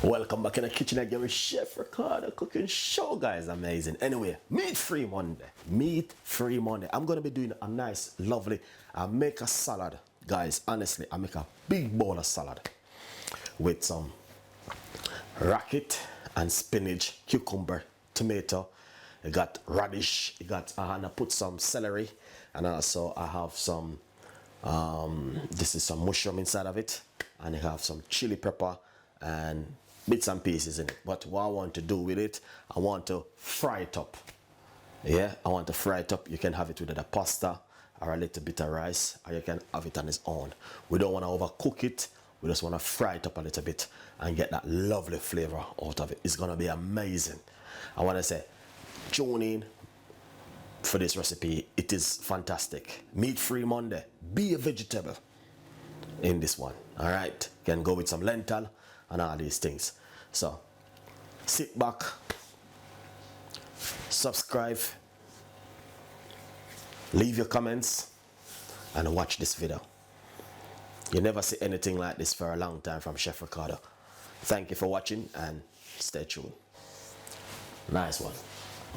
Welcome back in the kitchen again with Chef Ricardo cooking show, guys. Amazing. Anyway, meat-free Monday. Meat-free Monday. I'm going to be doing a nice, lovely, I make a salad. Guys, honestly, I make a big bowl of salad with some racket and spinach, cucumber, tomato. I got radish. And I put some celery, and also I have some this is some mushroom inside of it, and I have some chili pepper and bits and pieces in it. But what I want to do with it, I want to fry it up. Yeah, I want to fry it up. You can have it with a pasta or a little bit of rice, or you can have it on its own. We don't want to overcook it. We just want to fry it up a little bit and get that lovely flavor out of it. It's gonna be amazing. I want to say, tune in for this recipe. It is fantastic. Meat-free Monday. Be a vegetable in this one. All right, can go with some lentil and all these things. So sit back, subscribe, leave your comments, and watch this video. You never see anything like this for a long time from Chef Ricardo. Thank you for watching and stay tuned. Nice one.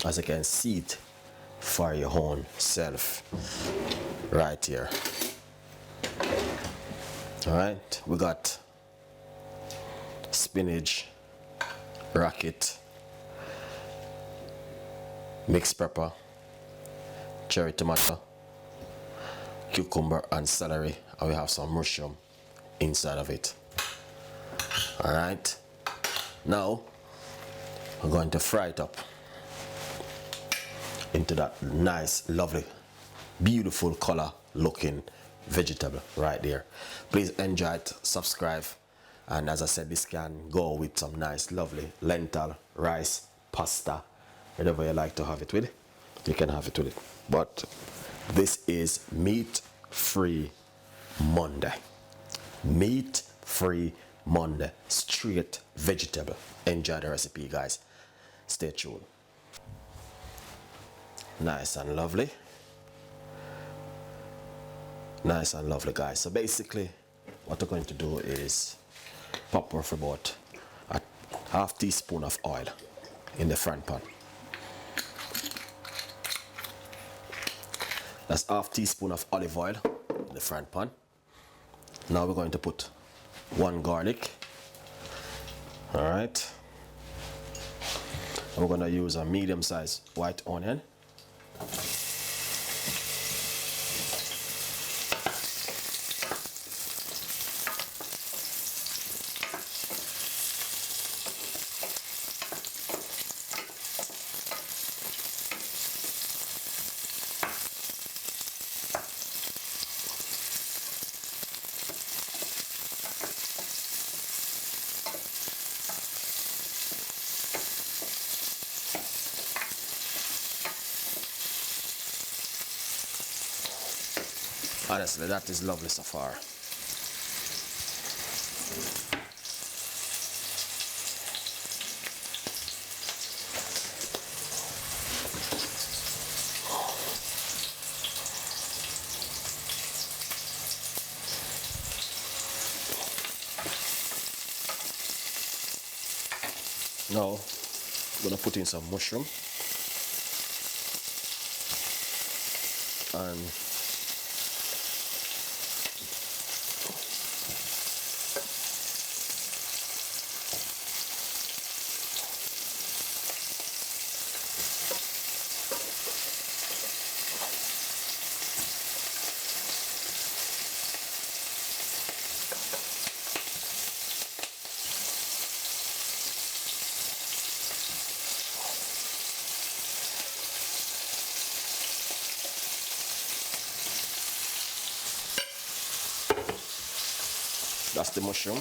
As you can see it for your own self right here. All right, we got spinach, racket, mixed pepper, cherry tomato, cucumber and celery, and we have some mushroom inside of it. All right, now we're going to fry it up into that nice, lovely, beautiful color looking vegetable right there. Please enjoy it, subscribe, and as I said, this can go with some nice, lovely lentil, rice, pasta, whatever you like to have it with, you can have it with it. But this is meat-free Monday. Meat-free Monday. Straight vegetable. Enjoy the recipe, guys. Stay tuned. Nice and lovely. Nice and lovely, guys. So basically what we're going to do is pop off about a half teaspoon of oil in the front pan. That's half teaspoon of olive oil in the front pan. Now we're going to put one garlic. All right, and we're going to use a medium-sized white onion. Honestly, that is lovely so far. Now, I'm gonna put in some mushroom and that's the mushroom.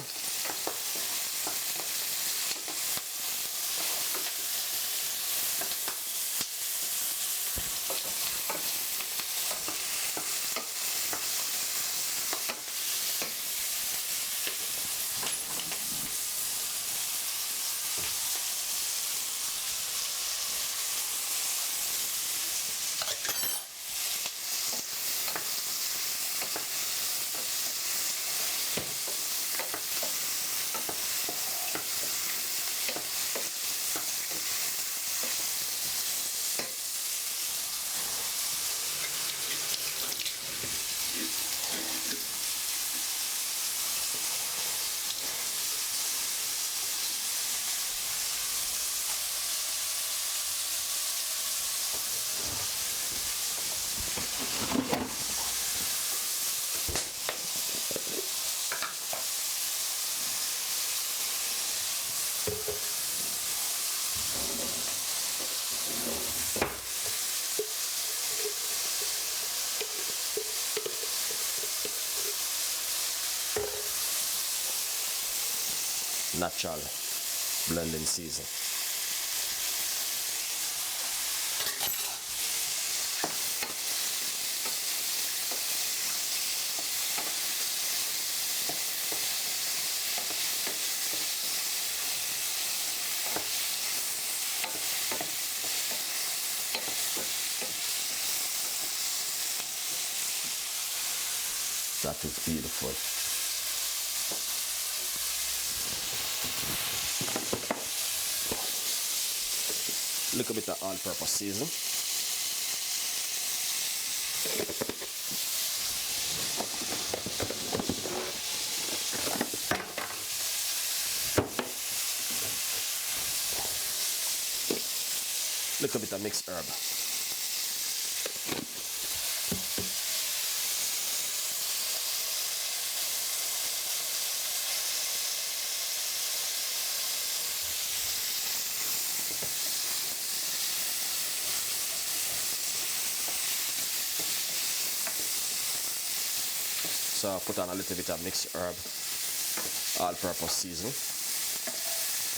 Natural blending season. That is beautiful. Little bit of all-purpose season. Little bit of mixed herb. So I put on a little bit of mixed herb, all-purpose season.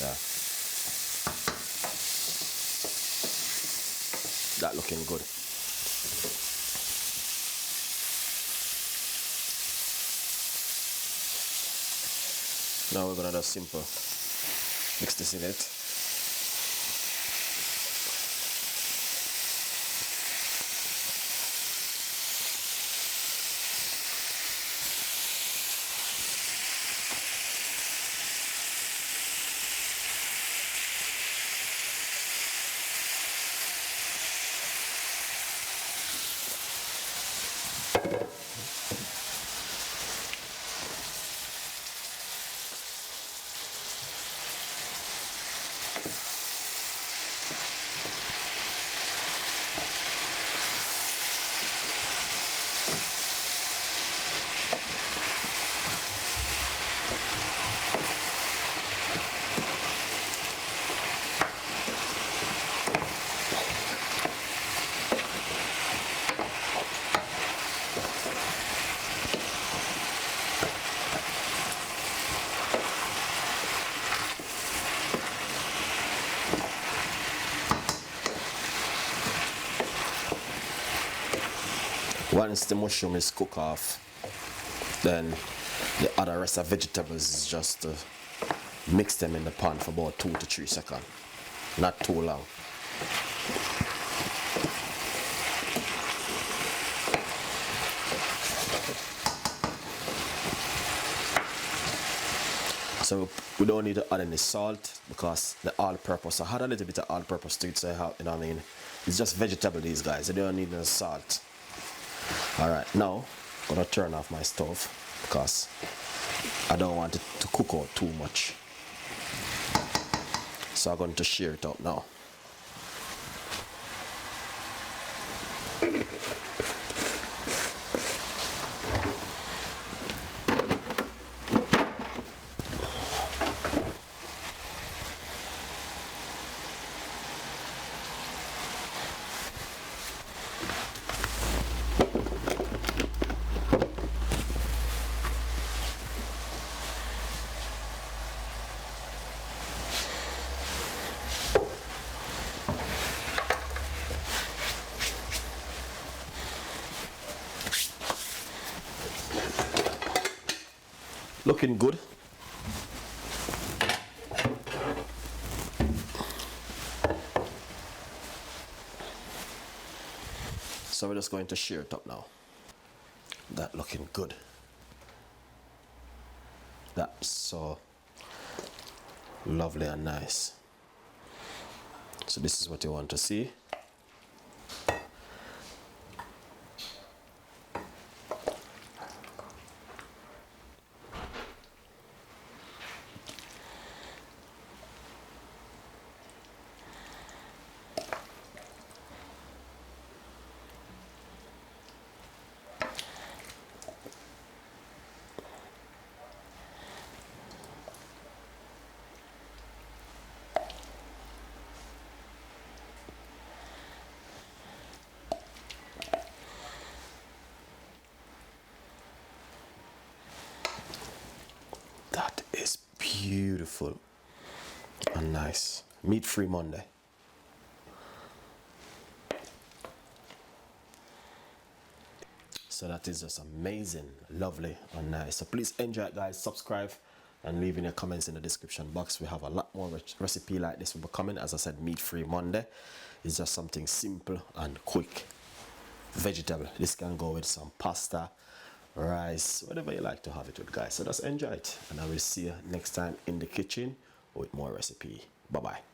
Yeah. That looking good. Now we're gonna do simple. Mix this in it. Once the mushroom is cooked off, then the other rest of vegetables is just to mix them in the pan for about 2 to 3 seconds. Not too long. So we don't need to add any salt because the all-purpose. I had a little bit of all-purpose to it, so I have, you know what I mean? It's just vegetable, these guys. They don't need no salt. Alright, now I'm gonna turn off my stove because I don't want it to cook out too much. So I'm going to shear it out now. Looking good. So we're just going to shear it up now. That looking good. That's so lovely and nice. So this is what you want to see. beautiful and nice. Meat-free Monday. So that is just amazing, lovely and nice. So please enjoy it, guys. Subscribe and leave in your comments in the description box. We have a lot more recipe like this will be coming. As I said, meat-free Monday is just something simple and quick. Vegetable. This can go with some pasta, rice, whatever you like to have it with, guys. So just enjoy it, and I will see you next time in the kitchen with more recipe. Bye bye.